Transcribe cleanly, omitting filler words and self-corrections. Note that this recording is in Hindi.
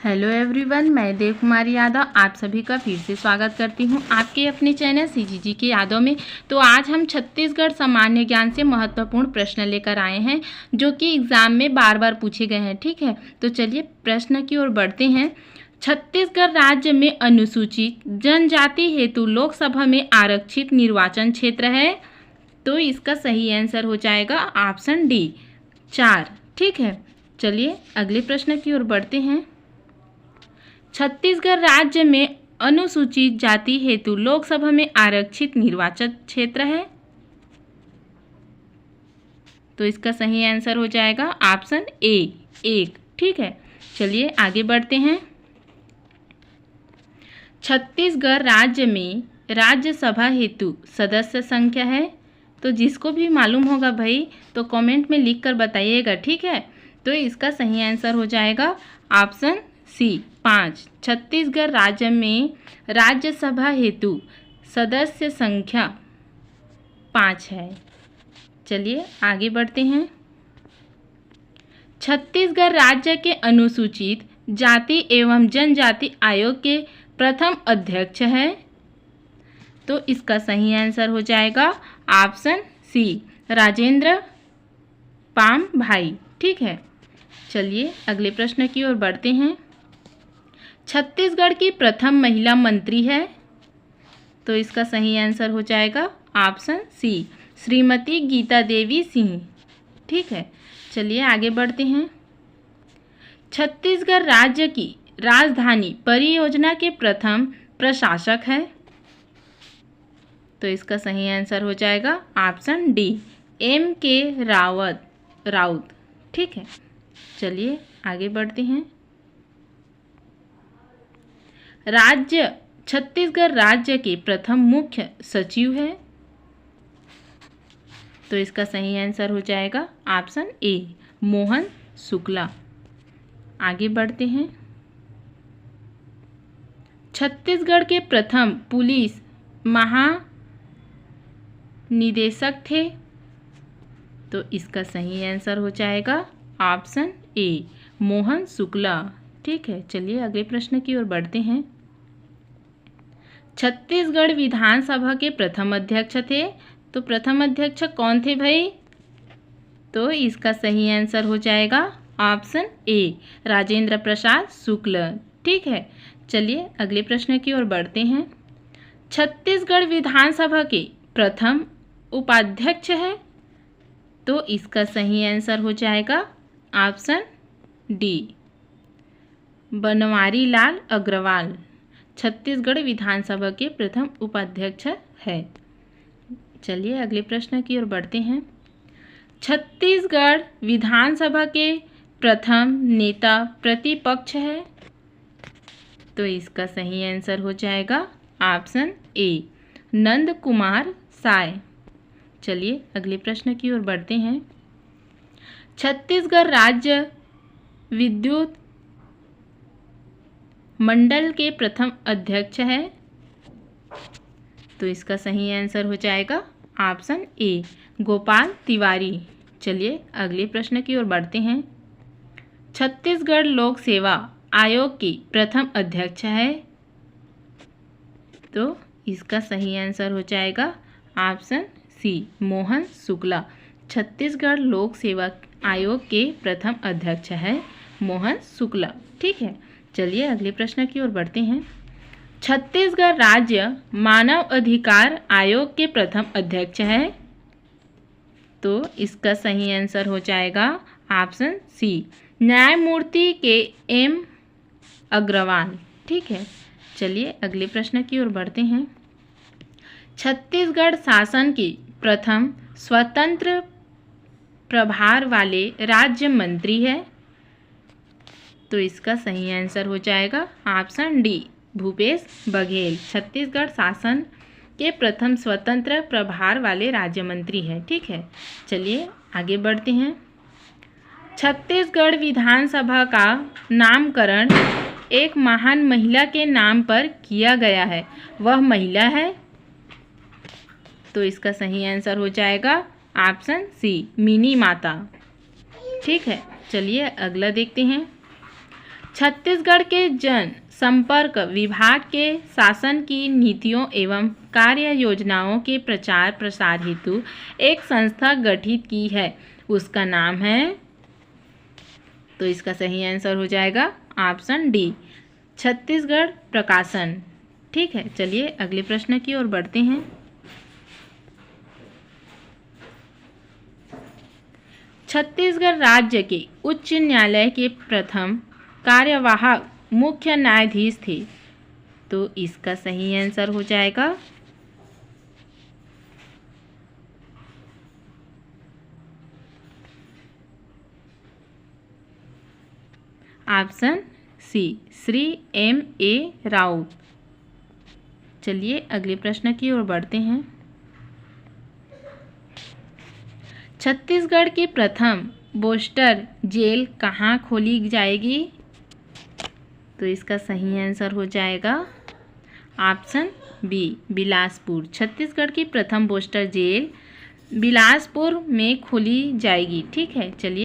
हेलो एवरीवन, मैं देव कुमारी यादव आप सभी का फिर से स्वागत करती हूं आपके अपने चैनल सीजीजी के यादव में। तो आज हम छत्तीसगढ़ सामान्य ज्ञान से महत्वपूर्ण प्रश्न लेकर आए हैं जो कि एग्ज़ाम में बार बार पूछे गए हैं। ठीक है, तो चलिए प्रश्न की ओर बढ़ते हैं। छत्तीसगढ़ राज्य में अनुसूचित जनजाति हेतु लोकसभा में आरक्षित निर्वाचन क्षेत्र है। तो इसका सही आंसर हो जाएगा ऑप्शन डी 4। ठीक है, चलिए अगले प्रश्न की ओर बढ़ते हैं। छत्तीसगढ़ राज्य में अनुसूचित जाति हेतु लोकसभा में आरक्षित निर्वाचन क्षेत्र है। तो इसका सही आंसर हो जाएगा ऑप्शन ए 1। ठीक है, चलिए आगे बढ़ते हैं। छत्तीसगढ़ राज्य में राज्यसभा हेतु सदस्य संख्या है। तो जिसको भी मालूम होगा भाई तो कमेंट में लिख कर बताइएगा। ठीक है, तो इसका सही आंसर हो जाएगा ऑप्शन सी 5। छत्तीसगढ़ राज्य में राज्यसभा हेतु सदस्य संख्या 5 है। चलिए आगे बढ़ते हैं। छत्तीसगढ़ राज्य के अनुसूचित जाति एवं जनजाति आयोग के प्रथम अध्यक्ष है। तो इसका सही आंसर हो जाएगा ऑप्शन सी राजेंद्र पाम भाई। ठीक है, चलिए अगले प्रश्न की ओर बढ़ते हैं। छत्तीसगढ़ की प्रथम महिला मंत्री है। तो इसका सही आंसर हो जाएगा ऑप्शन सी श्रीमती गीता देवी सिंह। ठीक है, चलिए आगे बढ़ते हैं। छत्तीसगढ़ राज्य की राजधानी परियोजना के प्रथम प्रशासक है। तो इसका सही आंसर हो जाएगा ऑप्शन डी M.K. राउत। ठीक है, चलिए आगे बढ़ते हैं। छत्तीसगढ़ राज्य के प्रथम मुख्य सचिव है। तो इसका सही आंसर हो जाएगा ऑप्शन ए मोहन शुक्ला। आगे बढ़ते हैं। छत्तीसगढ़ के प्रथम पुलिस महानिदेशक थे। तो इसका सही आंसर हो जाएगा ऑप्शन ए मोहन शुक्ला। ठीक है, चलिए अगले प्रश्न की ओर बढ़ते हैं। छत्तीसगढ़ विधानसभा के प्रथम अध्यक्ष थे। तो प्रथम अध्यक्ष कौन थे भाई? तो इसका सही आंसर हो जाएगा ऑप्शन ए राजेंद्र प्रसाद शुक्ल। ठीक है, चलिए अगले प्रश्न की ओर बढ़ते हैं। छत्तीसगढ़ विधानसभा के प्रथम उपाध्यक्ष है। तो इसका सही आंसर हो जाएगा ऑप्शन डी बनवारी लाल अग्रवाल। छत्तीसगढ़ विधानसभा के प्रथम उपाध्यक्ष है। चलिए अगले प्रश्न की ओर बढ़ते हैं। छत्तीसगढ़ विधानसभा के प्रथम नेता प्रतिपक्ष है। तो इसका सही आंसर हो जाएगा ऑप्शन ए नंद कुमार साय। चलिए अगले प्रश्न की ओर बढ़ते हैं। छत्तीसगढ़ राज्य विद्युत मंडल के प्रथम अध्यक्ष है। तो इसका सही आंसर हो जाएगा ऑप्शन ए गोपाल तिवारी। चलिए अगले प्रश्न की ओर बढ़ते हैं। छत्तीसगढ़ लोक सेवा आयोग की प्रथम अध्यक्ष है। तो इसका सही आंसर हो जाएगा ऑप्शन सी मोहन शुक्ला। छत्तीसगढ़ लोक सेवा आयोग के प्रथम अध्यक्ष है मोहन शुक्ला। ठीक है, चलिए अगले प्रश्न की ओर बढ़ते हैं। छत्तीसगढ़ राज्य मानव अधिकार आयोग के प्रथम अध्यक्ष है। तो इसका सही आंसर हो जाएगा ऑप्शन सी न्यायमूर्ति के M अग्रवाल। ठीक है, चलिए अगले प्रश्न की ओर बढ़ते हैं। छत्तीसगढ़ शासन की प्रथम स्वतंत्र प्रभार वाले राज्य मंत्री है। तो इसका सही आंसर हो जाएगा ऑप्शन डी भूपेश बघेल। छत्तीसगढ़ शासन के प्रथम स्वतंत्र प्रभार वाले राज्य मंत्री है। ठीक है, चलिए आगे बढ़ते हैं। छत्तीसगढ़ विधानसभा का नामकरण एक महान महिला के नाम पर किया गया है। वह महिला है। तो इसका सही आंसर हो जाएगा ऑप्शन सी मिनी माता। ठीक है, चलिए अगला देखते हैं। छत्तीसगढ़ के जन संपर्क विभाग के शासन की नीतियों एवं कार्य योजनाओं के प्रचार प्रसार हेतु एक संस्था गठित की है, उसका नाम है, तो इसका सही आंसर हो जाएगा ऑप्शन डी, छत्तीसगढ़ प्रकाशन। ठीक है, चलिए अगले प्रश्न की ओर बढ़ते हैं। छत्तीसगढ़ राज्य के उच्च न्यायालय के प्रथम कार्यवाहक मुख्य न्यायाधीश थे, तो इसका सही आंसर हो जाएगा option C, Shri M.A. Raut. चलिए अगले प्रश्न की ओर बढ़ते हैं। छत्तीसगढ़ की प्रथम बोस्टर जेल कहाँ खोली जाएगी, तो इसका सही आंसर हो जाएगा ऑप्शन बी, बिलासपुर। छत्तीसगढ़ की प्रथम बोस्टर जेल बिलासपुर में खोली जाएगी। ठीक है, चलिए